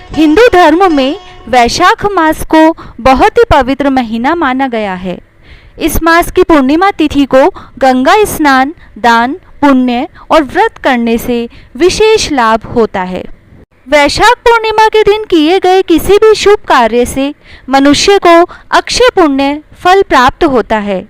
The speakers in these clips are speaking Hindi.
हिंदू धर्म में वैशाख मास को बहुत ही पवित्र महीना माना गया है। इस मास की पूर्णिमा तिथि को गंगा स्नान, दान, पुण्य और व्रत करने से विशेष लाभ होता है। वैशाख पूर्णिमा के दिन किए गए किसी भी शुभ कार्य से मनुष्य को अक्षय पुण्य फल प्राप्त होता है।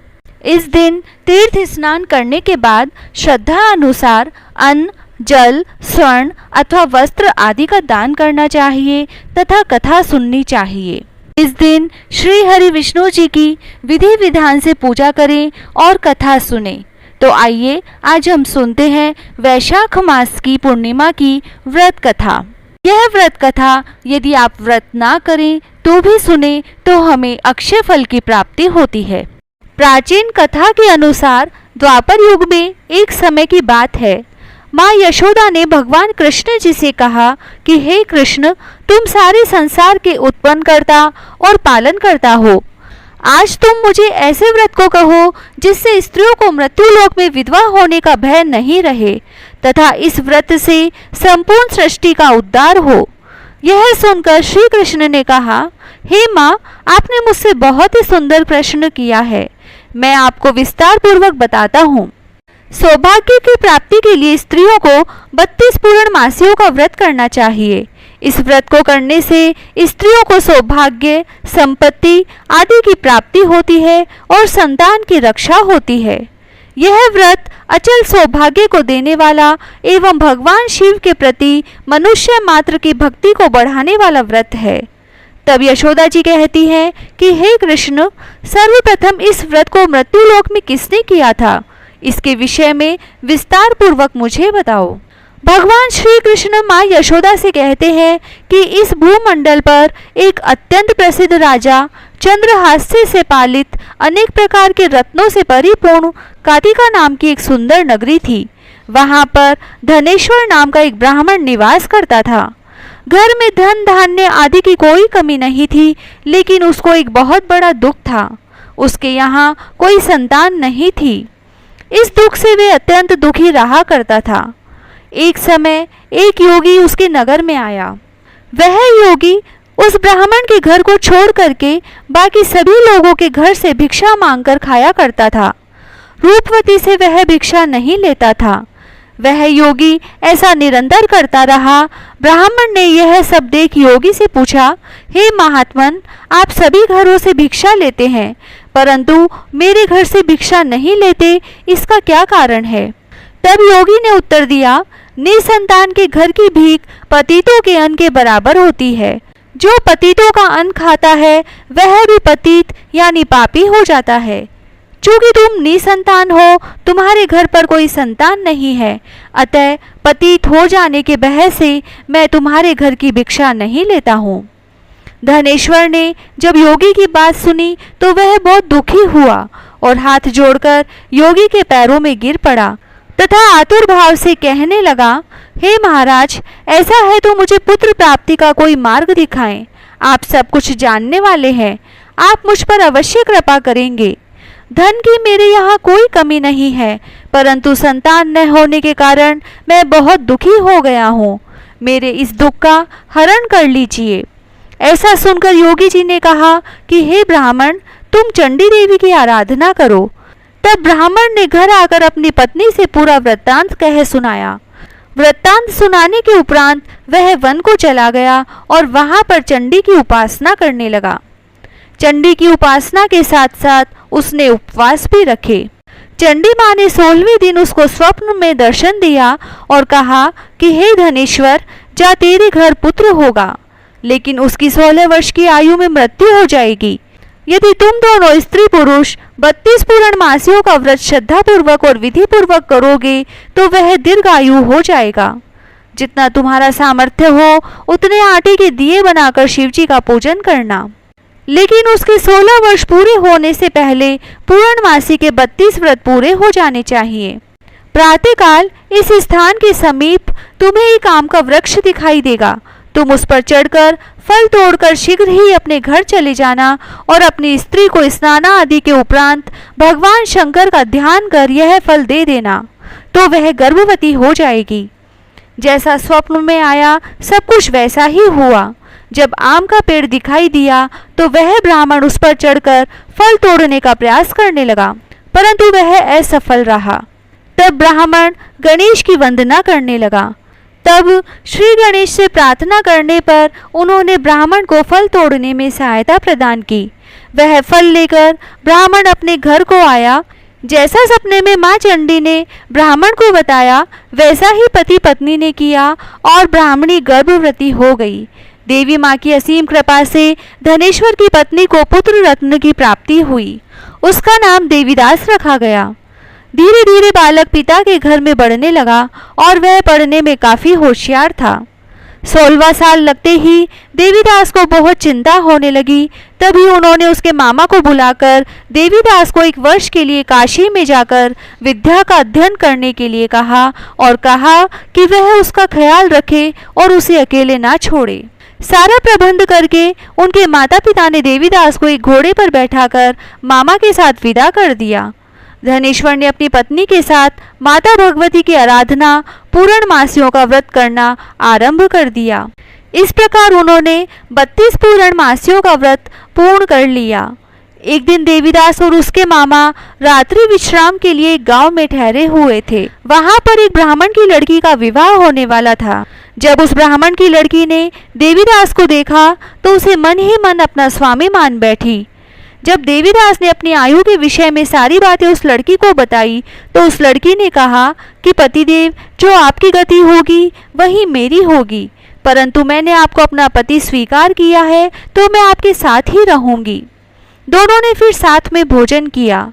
इस दिन तीर्थ स्नान करने के बाद श्रद्धा अनुसार अन्न, जल, स्वर्ण अथवा वस्त्र आदि का दान करना चाहिए तथा कथा सुननी चाहिए। इस दिन श्री हरि विष्णु जी की विधि विधान से पूजा करें और कथा सुनें। तो आइए आज हम सुनते हैं वैशाख मास की पूर्णिमा की व्रत कथा। यह व्रत कथा यदि आप व्रत ना करें तो भी सुने तो हमें अक्षय फल की प्राप्ति होती है। प्राचीन कथा के अनुसार द्वापर युग में एक समय की बात है। माँ यशोदा ने भगवान कृष्ण जी से कहा कि हे कृष्ण, तुम सारे संसार के उत्पन्न करता और पालन करता हो। आज तुम मुझे ऐसे व्रत को कहो जिससे स्त्रियों को मृत्युलोक में विधवा होने का भय नहीं रहे तथा इस व्रत से संपूर्ण सृष्टि का उद्धार हो। यह सुनकर श्री कृष्ण ने कहा, हे माँ, आपने मुझसे बहुत ही सुंदर प्रश्न किया है। मैं आपको विस्तार पूर्वक बताता हूँ। सौभाग्य की प्राप्ति के लिए स्त्रियों को 32 पूर्णमासियों का व्रत करना चाहिए। इस व्रत को करने से स्त्रियों को सौभाग्य, संपत्ति आदि की प्राप्ति होती है और संतान की रक्षा होती है। यह व्रत अचल सौभाग्य को देने वाला एवं भगवान शिव के प्रति मनुष्य मात्र की भक्ति को बढ़ाने वाला व्रत है। तब यशोदा जी कहती हैं कि हे कृष्ण, सर्वप्रथम इस व्रत को मृत्युलोक में किसने किया था? इसके विषय में विस्तार पूर्वक मुझे बताओ। भगवान श्री कृष्ण माँ यशोदा से कहते हैं कि इस भूमंडल पर एक अत्यंत प्रसिद्ध राजा चंद्रहास्य से पालित अनेक प्रकार के रत्नों से परिपूर्ण कातिका नाम की एक सुंदर नगरी थी। वहां पर धनेश्वर नाम का एक ब्राह्मण निवास करता था। घर में धन धान्य आदि की कोई कमी नहीं थी, लेकिन उसको एक बहुत बड़ा दुख था। उसके यहाँ कोई संतान नहीं थी। इस दुख से वे अत्यंत दुखी रहा करता था। एक समय एक योगी उसके नगर में आया। वह योगी उस ब्राह्मण के घर को छोड़ करके बाकी सभी लोगों के घर से भिक्षा मांगकर खाया करता था। रूपवती से वह भिक्षा नहीं लेता था। वह योगी ऐसा निरंतर करता रहा। ब्राह्मण ने यह सब देख योगी से पूछा, हे महात्मन, आप सभी घरों से भिक्षा लेते हैं परंतु मेरे घर से भिक्षा नहीं लेते, इसका क्या कारण है? तब योगी ने उत्तर दिया, निसंतान के घर की भीख पतितों के अन्न के बराबर होती है। जो पतितों का अन्न खाता है वह भी पतित यानी पापी हो जाता है। चूंकि तुम निसंतान हो, तुम्हारे घर पर कोई संतान नहीं है, अतः पतित हो जाने के भय से मैं तुम्हारे घर की भिक्षा नहीं लेता हूँ। धनेश्वर ने जब योगी की बात सुनी तो वह बहुत दुखी हुआ और हाथ जोड़कर योगी के पैरों में गिर पड़ा तथा आतुर भाव से कहने लगा, हे महाराज, ऐसा है तो मुझे पुत्र प्राप्ति का कोई मार्ग दिखाएं। आप सब कुछ जानने वाले हैं, आप मुझ पर अवश्य कृपा करेंगे। धन की मेरे यहाँ कोई कमी नहीं है, परंतु संतान न होने के कारण मैं बहुत दुखी हो गया हूँ। मेरे इस दुख का हरण कर लीजिए। ऐसा सुनकर योगी जी ने कहा कि हे ब्राह्मण, तुम चंडी देवी की आराधना करो। तब ब्राह्मण ने घर आकर अपनी पत्नी से पूरा वृत्तांत कह सुनाया। वृत्तांत सुनाने के उपरांत वह वन को चला गया और वहां पर चंडी की उपासना करने लगा। चंडी की उपासना के साथ साथ उसने उपवास भी रखे। चंडी माँ ने 16वें दिन उसको स्वप्न में दर्शन दिया और कहा कि हे धनेश्वर, जा, तेरे घर पुत्र होगा, लेकिन उसकी 16 वर्ष की आयु में मृत्यु हो जाएगी। यदि तुम दोनों स्त्री पुरुष 32 पूर्णमासियों का व्रत श्रद्धा पूर्वक और विधि पूर्वक करोगे तो वह दीर्घायु हो जाएगा। जितना तुम्हारा सामर्थ्य हो उतने आटे के दिए बनाकर शिवजी का पूजन करना, लेकिन उसके 16 वर्ष पूरे होने से पहले पूर्णमासी के 32 व्रत पूरे हो जाने चाहिए। प्रातःकाल इस स्थान के समीप तुम्हें एक आम का वृक्ष दिखाई देगा। तुम उस पर चढ़कर फल तोड़कर शीघ्र ही अपने घर चले जाना और अपनी स्त्री को स्नान आदि के उपरांत भगवान शंकर का ध्यान कर यह फल दे देना, तो वह गर्भवती हो जाएगी। जैसा स्वप्न में आया सब कुछ वैसा ही हुआ। जब आम का पेड़ दिखाई दिया तो वह ब्राह्मण उस पर चढ़कर फल तोड़ने का प्रयास करने लगा, परंतु वह असफल रहा। तब ब्राह्मण गणेश की वंदना करने लगा। तब श्री गणेश से प्रार्थना करने पर उन्होंने ब्राह्मण को फल तोड़ने में सहायता प्रदान की। वह फल लेकर ब्राह्मण अपने घर को आया। जैसा सपने में माँ चंडी ने ब्राह्मण को बताया, वैसा ही पति पत्नी ने किया और ब्राह्मणी गर्भवती हो गई। देवी माँ की असीम कृपा से धनेश्वर की पत्नी को पुत्र रत्न की प्राप्ति हुई। उसका नाम देवीदास रखा गया। धीरे धीरे बालक पिता के घर में बढ़ने लगा और वह पढ़ने में काफी होशियार था। 16वां साल लगते ही देवीदास को बहुत चिंता होने लगी। तभी उन्होंने उसके मामा को बुलाकर देवीदास को 1 वर्ष के लिए काशी में जाकर विद्या का अध्ययन करने के लिए कहा और कहा कि वह उसका ख्याल रखे और उसे अकेले ना छोड़े। सारा प्रबंध करके उनके माता पिता ने देवीदास को एक घोड़े पर बैठाकर मामा के साथ विदा कर दिया। धनेश्वर ने अपनी पत्नी के साथ माता भगवती की आराधना, पूर्णमासियों का व्रत करना आरंभ कर दिया। इस प्रकार उन्होंने 32 पूर्णमासियों का व्रत पूर्ण कर लिया। एक दिन देवीदास और उसके मामा रात्रि विश्राम के लिए एक गांव में ठहरे हुए थे। वहां पर एक ब्राह्मण की लड़की का विवाह होने वाला था। जब उस ब्राह्मण की लड़की ने देवीदास को देखा तो उसे मन ही मन अपना स्वामी मान बैठी। जब देवीदास ने अपनी आयु के विषय में सारी बातें उस लड़की को बताई तो उस लड़की ने कहा कि पतिदेव, जो आपकी गति होगी वही मेरी होगी, परंतु मैंने आपको अपना पति स्वीकार किया है तो मैं आपके साथ ही रहूंगी। दोनों ने फिर साथ में भोजन किया।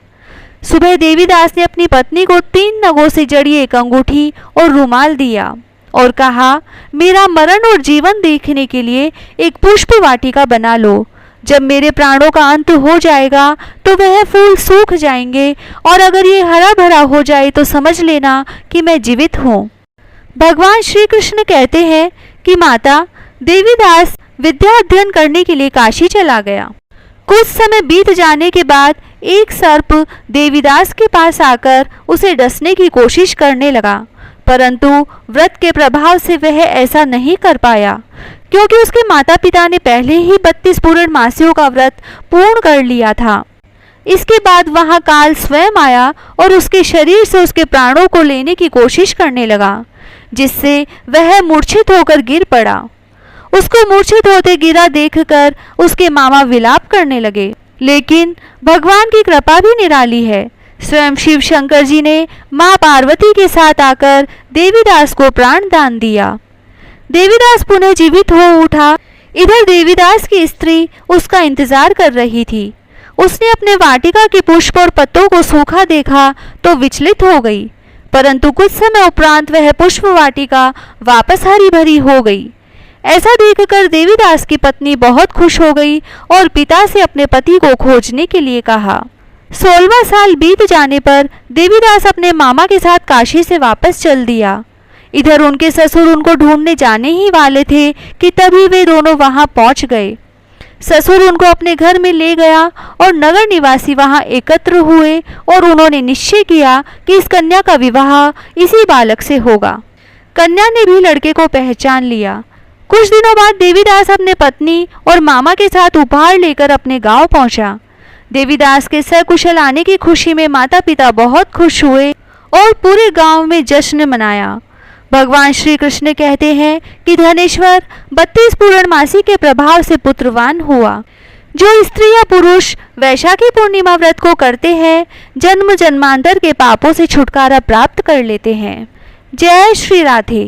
सुबह देवीदास ने अपनी पत्नी को 3 नगों से जड़ी एक अंगूठी और रुमाल दिया और कहा, मेरा मरण और जीवन देखने के लिए एक पुष्प वाटिका बना लो। जब मेरे प्राणों का अंत हो जाएगा तो वह फूल सूख जाएंगे और अगर ये हरा भरा हो जाए तो समझ लेना कि मैं जीवित हूँ। भगवान श्री कृष्ण कहते हैं कि माता, देवीदास विद्या अध्ययन करने के लिए काशी चला गया। कुछ समय बीत जाने के बाद एक सर्प देवीदास के पास आकर उसे डसने की कोशिश करने लगा, परंतु व्रत के प्रभाव से वह ऐसा नहीं कर पाया, क्योंकि उसके माता पिता ने पहले ही 32 पूर्णमासियों का व्रत पूर्ण कर लिया था। इसके बाद वहां काल स्वयं आया और उसके शरीर से उसके प्राणों को लेने की कोशिश करने लगा, जिससे वह मूर्छित होकर गिर पड़ा। उसको मूर्छित होते गिरा देखकर उसके मामा विलाप करने लगे, लेकिन भगवान की कृपा भी निराली है। स्वयं शिव शंकर जी ने मां पार्वती के साथ आकर देवीदास को प्राण दान दिया। देवीदास पुनः जीवित हो उठा। इधर देवीदास की स्त्री उसका इंतजार कर रही थी। उसने अपने वाटिका के पुष्प और पत्तों को सूखा देखा तो विचलित हो गई, परंतु कुछ समय उपरांत वह पुष्प वाटिका वापस हरी भरी हो गई। ऐसा देखकर देवीदास की पत्नी बहुत खुश हो गई और पिता से अपने पति को खोजने के लिए कहा। 16वां साल बीत जाने पर देवीदास अपने मामा के साथ काशी से वापस चल दिया। इधर उनके ससुर उनको ढूंढने जाने ही वाले थे कि तभी वे दोनों वहां पहुंच गए। ससुर उनको अपने घर में ले गया और नगर निवासी वहां एकत्र हुए और उन्होंने निश्चय किया कि इस कन्या का विवाह इसी बालक से होगा। कन्या ने भी लड़के को पहचान लिया। कुछ दिनों बाद देवीदास अपने पत्नी और मामा के साथ उपहार लेकर अपने गांव पहुंचा। देवीदास के सकुशल आने की खुशी में माता पिता बहुत खुश हुए और पूरे गांव में जश्न मनाया। भगवान श्री कृष्ण कहते हैं कि धनेश्वर 32 पूर्णमासी के प्रभाव से पुत्रवान हुआ। जो स्त्री या पुरुष वैशाखी पूर्णिमा व्रत को करते हैं, जन्म जन्मांतर के पापों से छुटकारा प्राप्त कर लेते हैं। जय श्री राधे।